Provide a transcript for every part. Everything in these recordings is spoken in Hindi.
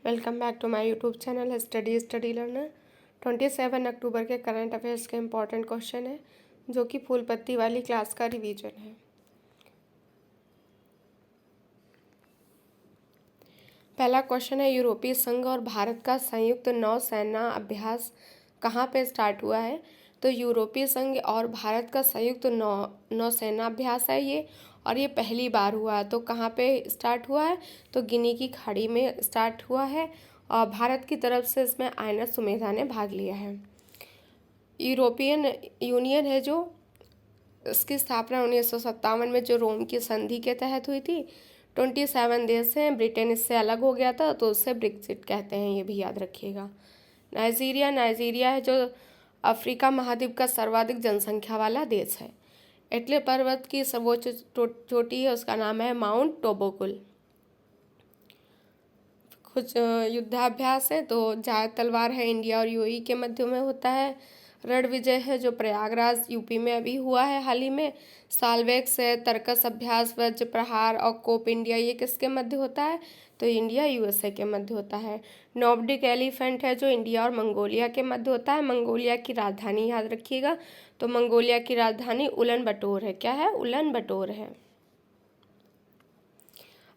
Welcome back to my YouTube channel study learner. 27 अक्टूबर के करंट अफेयर्स के इम्पॉर्टेंट क्वेश्चन है जो कि फूल पत्ती वाली क्लास का रिवीजन है। पहला क्वेश्चन है, यूरोपीय संघ और भारत का संयुक्त नौसेना अभ्यास कहाँ पे स्टार्ट हुआ है। तो यूरोपीय संघ और भारत का संयुक्त नौसेना अभ्यास है ये, और ये पहली बार हुआ है। तो कहाँ पे स्टार्ट हुआ है, तो गिनी की खाड़ी में स्टार्ट हुआ है और भारत की तरफ से इसमें आईएनएस सुमेधा ने भाग लिया है। यूरोपियन यूनियन है जो इसकी स्थापना 1957 में जो रोम की संधि के तहत हुई थी। 27 देश हैं, ब्रिटेन इससे अलग हो गया था तो उससे ब्रेक्जिट कहते हैं, ये भी याद रखिएगा। नाइजीरिया है जो अफ्रीका महाद्वीप का सर्वाधिक जनसंख्या वाला देश है। एटले पर्वत की सर्वोच्च चोटी है, उसका नाम है माउंट टोबोकुल। कुछ युद्धाभ्यास है, तो जायद तलवार है इंडिया और यूएई के मध्य में होता है। रण विजय है जो प्रयागराज यूपी में अभी हुआ है हाल ही में। साल्वेक्स है, तर्कस अभ्यास, वज्र प्रहार और कोप इंडिया, ये किसके मध्य होता है, तो इंडिया यूएसए के मध्य होता है। नॉर्डिक एलिफेंट है जो इंडिया और मंगोलिया के मध्य होता है। मंगोलिया की राजधानी याद रखिएगा, तो मंगोलिया की राजधानी उलन बटोर है। क्या है, उलन बटोर है।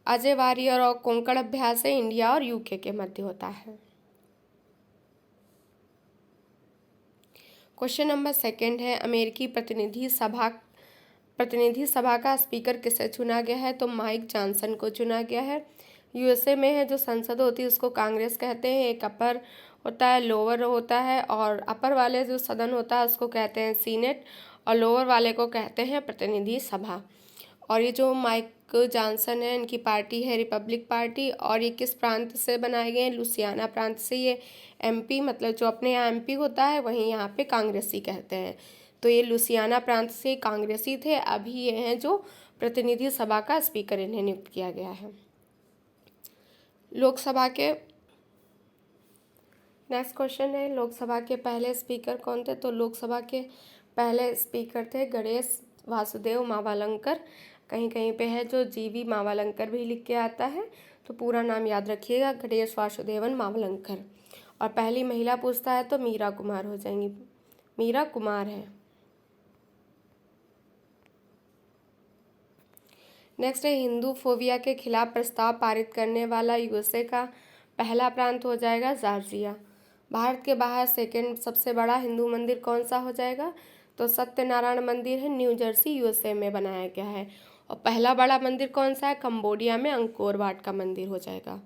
अजय वारियर और कोंकण अभ्यास है इंडिया और यूके के मध्य होता है। क्वेश्चन नंबर 2 है, अमेरिकी प्रतिनिधि सभा का स्पीकर किसे चुना गया है, तो माइक जॉनसन को चुना गया है। यूएसए में है जो संसद होती है उसको कांग्रेस कहते हैं। एक अपर होता है, लोअर होता है, और अपर वाले जो सदन होता है उसको कहते हैं सीनेट, और लोअर वाले को कहते हैं प्रतिनिधि सभा। और ये जो माइक जॉनसन है, इनकी पार्टी है रिपब्लिक पार्टी, और ये किस प्रांत से बनाए गए हैं, लुसियाना प्रांत से। ये एमपी मतलब जो अपने यहाँ एमपी होता है वहीं यहाँ पे कांग्रेसी कहते हैं। तो ये लुसियाना प्रांत से कांग्रेसी थे, अभी ये हैं जो प्रतिनिधि सभा का स्पीकर इन्हें नियुक्त किया गया है। लोकसभा के नेक्स्ट क्वेश्चन है, लोकसभा के पहले स्पीकर कौन थे, तो लोकसभा के पहले स्पीकर थे गणेश वासुदेव मावलंकर। कहीं कहीं पे है जो जीवी मावलंकर भी लिख के आता है, तो पूरा नाम याद रखिएगा, गणेश वासुदेवन मावलंकर। और पहली महिला पूछता है तो मीरा कुमार हो जाएंगी, मीरा कुमार है। नेक्स्ट है, हिंदू फोबिया के खिलाफ प्रस्ताव पारित करने वाला यूएसए का पहला प्रांत हो जाएगा जॉर्जिया। भारत के बाहर सेकेंड सबसे बड़ा हिंदू मंदिर कौन सा हो जाएगा, तो सत्यनारायण मंदिर है, न्यू जर्सी यूएसए में बनाया गया है। और पहला बड़ा मंदिर कौन सा है, कंबोडिया में अंकोर वाट का मंदिर हो जाएगा।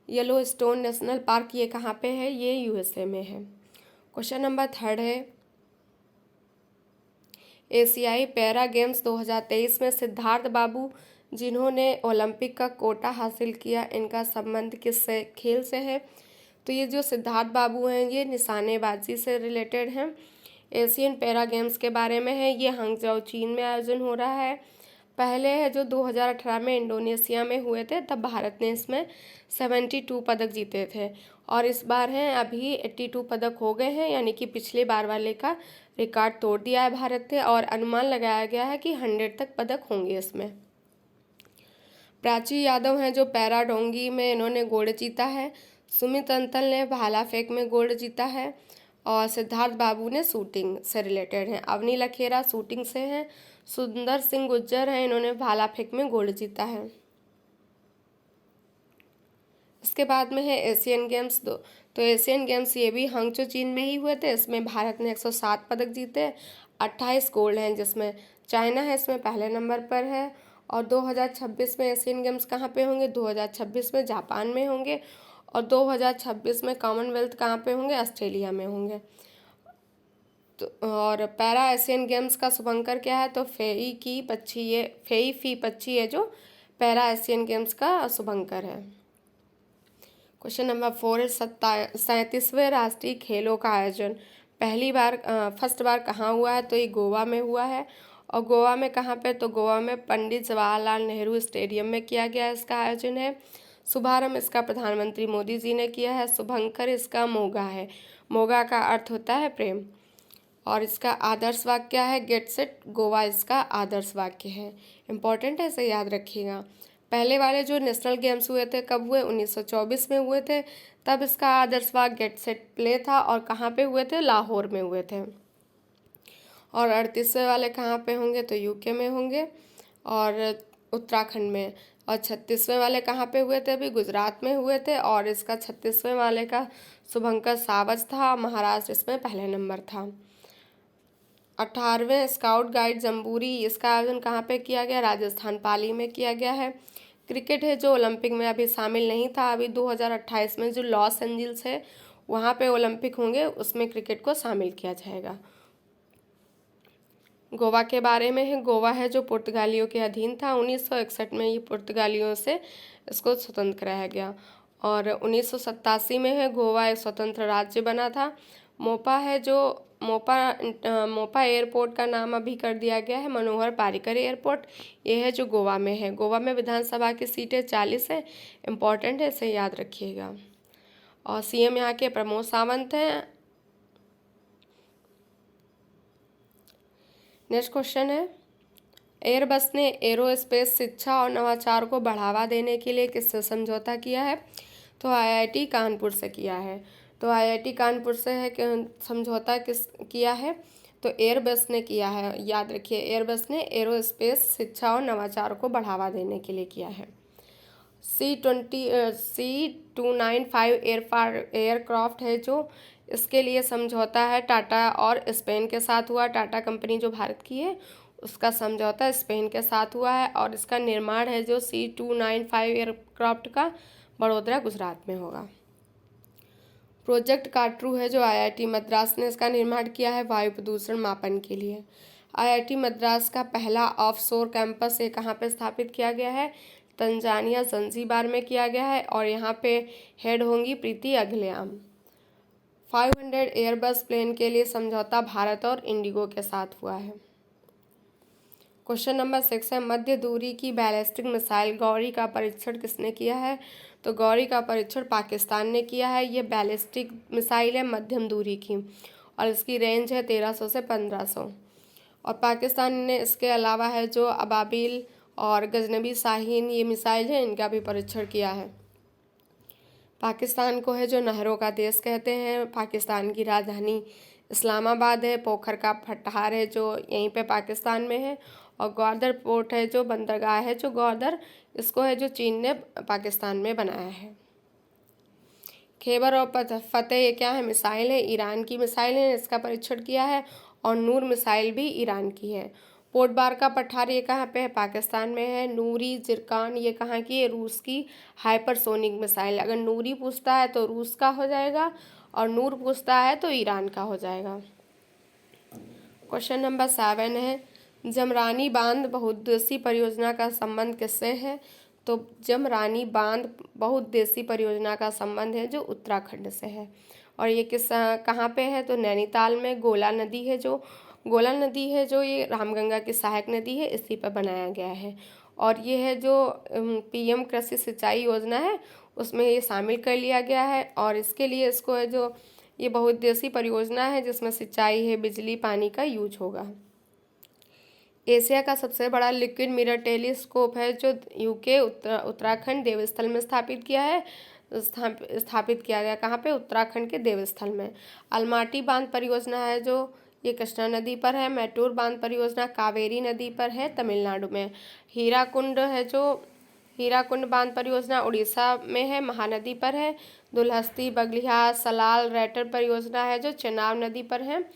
येलो स्टोन नेशनल पार्क ये कहाँ पे है, ये यूएसए में है। क्वेश्चन नंबर 3 है, एशियाई पैरा गेम्स 2023 में सिद्धार्थ बाबू जिन्होंने ओलंपिक का कोटा हासिल किया, इनका संबंध किस खेल से है, तो ये जो सिद्धार्थ बाबू हैं ये निशानेबाजी से रिलेटेड हैं। एशियन पैरा गेम्स के बारे में है, ये हांगझाओ चीन में आयोजन हो रहा है। पहले है जो 2018 में इंडोनेशिया में हुए थे, तब भारत ने इसमें 72 पदक जीते थे, और इस बार हैं अभी 82 पदक हो गए हैं, यानी कि पिछले बार वाले का रिकॉर्ड तोड़ दिया है भारत ने, और अनुमान लगाया गया है कि 100 तक पदक होंगे इसमें। प्राची यादव हैं जो पैरा डोंगी में इन्होंने गोल्ड जीता है। सुमित अंतल ने भाला फेंक में गोल्ड जीता है, और सिद्धार्थ बाबू ने शूटिंग से रिलेटेड हैं। अवनी लखेरा शूटिंग से हैं। सुंदर सिंह गुज्जर हैं, इन्होंने भाला फेंक में गोल्ड जीता है। इसके बाद में है एशियन गेम्स तो एशियन गेम्स ये भी हांगझो चीन में ही हुए थे। इसमें भारत ने 107 पदक जीते, 28 गोल्ड हैं, जिसमें चाइना है इसमें पहले नंबर पर है। और 2026 में एशियन गेम्स कहाँ पे होंगे, 2026 में जापान में होंगे, और 2026 में कॉमनवेल्थ कहाँ पे होंगे, ऑस्ट्रेलिया में होंगे। तो और पैरा एशियन गेम्स का शुभंकर क्या है, तो फेई फी पच्ची है जो पैरा एशियन गेम्स का शुभंकर है। क्वेश्चन नंबर 4 है, 37वें राष्ट्रीय खेलों का आयोजन फर्स्ट बार कहाँ हुआ है, तो ये गोवा में हुआ है। और गोवा में कहाँ पे, तो गोवा में पंडित जवाहरलाल नेहरू स्टेडियम में किया गया इसका आयोजन है। शुभारंभ इसका प्रधानमंत्री मोदी जी ने किया है। शुभंकर इसका मोगा है, मोगा का अर्थ होता है प्रेम। और इसका आदर्श वाक्य क्या है, गेट सेट गोवा इसका आदर्श वाक्य है। इम्पॉर्टेंट है, इसे याद रखिएगा। पहले वाले जो नेशनल गेम्स हुए थे कब हुए, 1924 में हुए थे। तब इसका आदर्शवाद गेट सेट प्ले था और कहाँ पे हुए थे, लाहौर में हुए थे। और 38वें वाले कहाँ पे होंगे, तो यूके में होंगे और उत्तराखंड में। और 36वें वाले कहाँ पे हुए थे, अभी गुजरात में हुए थे। और इसका 36वें वाले का शुभंकर सावज था, महाराष्ट्र इसमें पहले नंबर था। 18वें स्काउट गाइड जम्बूरी, इसका आयोजन कहाँ पे किया गया, राजस्थान पाली में किया गया है। क्रिकेट है जो ओलंपिक में अभी शामिल नहीं था, अभी 2028 में जो लॉस एंजल्स है वहाँ पे ओलंपिक होंगे, उसमें क्रिकेट को शामिल किया जाएगा। गोवा के बारे में है, गोवा है जो पुर्तगालियों के अधीन था। 1961 में ये पुर्तगालियों से इसको स्वतंत्र कराया गया। और 1987 में है गोवा एक स्वतंत्र राज्य बना था। मोपा है जो मोपा एयरपोर्ट का नाम अभी कर दिया गया है मनोहर पारिकर एयरपोर्ट, ये है जो गोवा में है। गोवा में विधानसभा की सीटें 40 है, इम्पॉर्टेंट है, इसे याद रखिएगा। और सीएम यहाँ के प्रमोद सावंत हैं। नेक्स्ट क्वेश्चन है, एयरबस ने एरोस्पेस शिक्षा और नवाचार को बढ़ावा देने के लिए किससे समझौता किया है, तो आईआईटी कानपुर से किया है। तो आईआईटी कानपुर से है कि समझौता किस किया है, तो एयरबस ने किया है, याद रखिए एयरबस ने एरोस्पेस शिक्षा और नवाचार को बढ़ावा देने के लिए किया है। C295 एयरक्राफ्ट है जो, इसके लिए समझौता है टाटा और स्पेन के साथ हुआ। टाटा कंपनी जो भारत की है उसका समझौता स्पेन के साथ हुआ है। और इसका निर्माण है जो C295 एयरक्राफ्ट का बड़ोदरा गुजरात में होगा। प्रोजेक्ट काट्रू है जो आईआईटी मद्रास ने इसका निर्माण किया है वायु प्रदूषण मापन के लिए। आईआईटी मद्रास का पहला ऑफशोर कैंपस ये कहाँ पे स्थापित किया गया है, तंजानिया ज़ंजीबार में किया गया है। और यहाँ पे हेड होंगी प्रीति अगल्याम। 500 एयरबस प्लेन के लिए समझौता भारत और इंडिगो के साथ हुआ है। क्वेश्चन नंबर 6 है, मध्य दूरी की बैलिस्टिक मिसाइल गौरी का परीक्षण किसने किया है, तो गौरी का परीक्षण पाकिस्तान ने किया है। ये बैलिस्टिक मिसाइल है मध्यम दूरी की और इसकी रेंज है 1300 से 1500। और पाकिस्तान ने इसके अलावा है जो अबाबिल और गजनबी शाहीन ये मिसाइल है, इनका भी परीक्षण किया है। पाकिस्तान को है जो नहरों का देश कहते हैं। पाकिस्तान की राजधानी इस्लामाबाद है। पोखर का पठार है जो यहीं पे पाकिस्तान में है। और ग्वादर पोर्ट है जो बंदरगाह है जो ग्वादर, इसको है जो चीन ने पाकिस्तान में बनाया है। खैबर और फतेह ये क्या है, मिसाइल है, ईरान की मिसाइल है, इसका परीक्षण किया है। और नूर मिसाइल भी ईरान की है। पोटबार का पठार ये कहाँ पे है, पाकिस्तान में है। नूरी जिरकान ये कहाँ की है, रूस की हाइपरसोनिक मिसाइल। अगर नूरी पूछता है तो रूस का हो जाएगा और नूर पूछता है तो ईरान का हो जाएगा। क्वेश्चन नंबर 7 है, जमरानी बांध बहुउद्देशीय परियोजना का संबंध किससे है, तो जमरानी बांध बहुउद्देशीय परियोजना का संबंध है जो उत्तराखंड से है। और ये कहाँ पे है, तो नैनीताल में। गोला नदी है जो ये रामगंगा की सहायक नदी है, इसी पर बनाया गया है। और ये है जो पीएम कृषि सिंचाई योजना है उसमें ये शामिल कर लिया गया है। और इसके लिए इसको है जो ये बहुउद्देशीय परियोजना है जिसमें सिंचाई है, बिजली पानी का यूज होगा। एशिया का सबसे बड़ा लिक्विड मिरर टेलीस्कोप है जो यूके उत्तराखंड देवस्थल में स्थापित किया गया। कहाँ पे, उत्तराखंड के देवस्थल में। अलमाटी बांध परियोजना है जो ये कृष्णा नदी पर है। मैटूर बांध परियोजना कावेरी नदी पर है तमिलनाडु में। हीराकुंड बांध परियोजना उड़ीसा में है, महानदी पर है। दुलहस्ती बगलिहा सलाल रैटर परियोजना है जो चेनाब नदी पर है।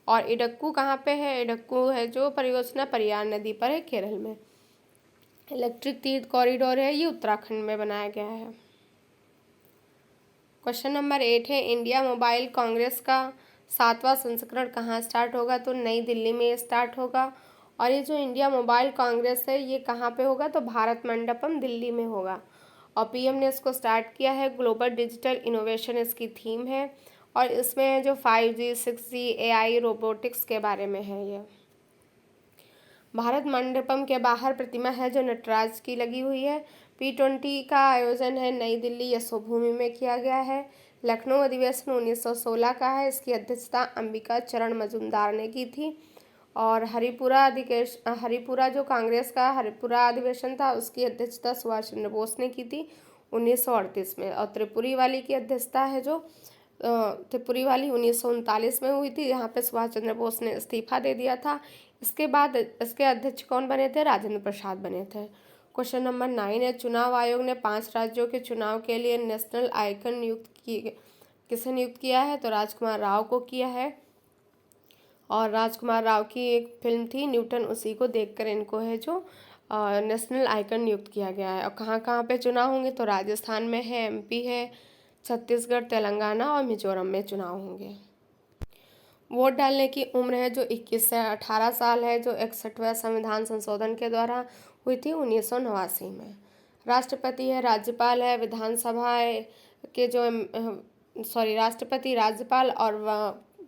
और इडक्कू कहाँ पे है, इडक्कू है जो परियोजना परियार नदी पर है, केरल में। इलेक्ट्रिक तीर्थ कॉरिडोर है, ये उत्तराखंड में बनाया गया है। क्वेश्चन नंबर 8 है, इंडिया मोबाइल कांग्रेस का 7वां संस्करण कहाँ स्टार्ट होगा, तो नई दिल्ली में स्टार्ट होगा। और ये जो इंडिया मोबाइल कांग्रेस है ये कहाँ पे होगा, तो भारत मंडपम दिल्ली में होगा। और पीएम ने इसको स्टार्ट किया है, ग्लोबल डिजिटल इनोवेशन इसकी थीम है। और इसमें जो 5G 6G AI रोबोटिक्स के बारे में है। ये भारत मंडपम के बाहर प्रतिमा है जो नटराज की लगी हुई है। P20 का आयोजन है नई दिल्ली यशोभूमि में किया गया है। लखनऊ अधिवेशन 1916 का है, इसकी अध्यक्षता अंबिका चरण मजूमदार ने की थी। और हरिपुरा जो कांग्रेस का हरिपुरा अधिवेशन था उसकी अध्यक्षता सुभाष चंद्र बोस ने की थी 1938 में। और त्रिपुरी वाली की अध्यक्षता है जो त्रिपुरी वाली 1939 में हुई थी, यहाँ पे सुभाष चंद्र बोस ने इस्तीफा दे दिया था। इसके बाद इसके अध्यक्ष कौन बने थे? राजेंद्र प्रसाद बने थे। क्वेश्चन नंबर 9 है, चुनाव आयोग ने 5 राज्यों के चुनाव के लिए नेशनल आइकन किसे नियुक्त किया है? तो राजकुमार राव को किया है। और राजकुमार राव की एक फिल्म थी न्यूटन, उसी को देखकर इनको है जो नेशनल आइकन नियुक्त किया गया है। और कहाँ कहाँ पे चुनाव होंगे? तो राजस्थान में है, एमपी है, छत्तीसगढ़, तेलंगाना और मिजोरम में चुनाव होंगे। वोट डालने की उम्र है जो 21 से 18 साल है, जो 61वें संविधान संशोधन के द्वारा हुई थी 1989 में। राष्ट्रपति है, राज्यपाल है, विधानसभा के जो राष्ट्रपति, राज्यपाल और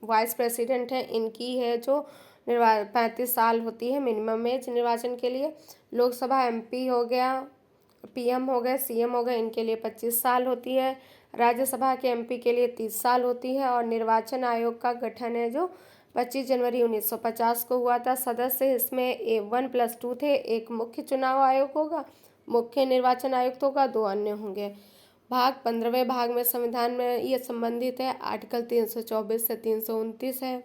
वाइस प्रेसिडेंट है, इनकी है जो 35 साल होती है मिनिमम एज निर्वाचन के लिए। लोकसभा एमपी हो गया, पीएम हो गए, सीएम हो गए, इनके लिए 25 साल होती है। राज्यसभा के एमपी के लिए 30 साल होती है। और निर्वाचन आयोग का गठन है जो 25 जनवरी 1950 को हुआ था। सदस्य इसमें 1+2 थे, एक मुख्य चुनाव आयोग होगा, मुख्य निर्वाचन आयुक्त होगा, 2 अन्य होंगे। भाग 15वें भाग में संविधान में ये संबंधित है, आर्टिकल 324 से 329 है।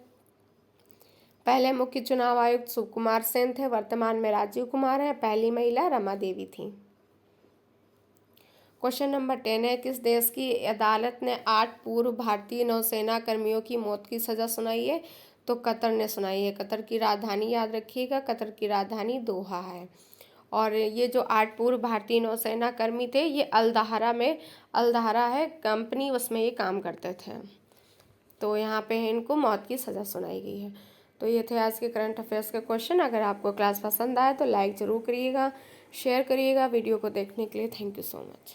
पहले मुख्य चुनाव आयुक्त सुकुमार सेन थे, वर्तमान में राजीव कुमार है। पहली महिला रमा देवी थी। क्वेश्चन नंबर 10 है, किस देश की अदालत ने 8 पूर्व भारतीय नौसेना कर्मियों की मौत की सजा सुनाई है? तो कतर ने सुनाई है। कतर की राजधानी याद रखिएगा, कतर की राजधानी दोहा है। और ये जो 8 पूर्व भारतीय नौसेना कर्मी थे, ये अल्दहरा है कंपनी, उसमें ये काम करते थे। तो यहाँ पे इनको मौत की सज़ा सुनाई गई है। तो ये थे आज के करंट अफेयर्स के क्वेश्चन। अगर आपको क्लास पसंद आए तो लाइक ज़रूर करिएगा, शेयर करिएगा। वीडियो को देखने के लिए थैंक यू सो मच।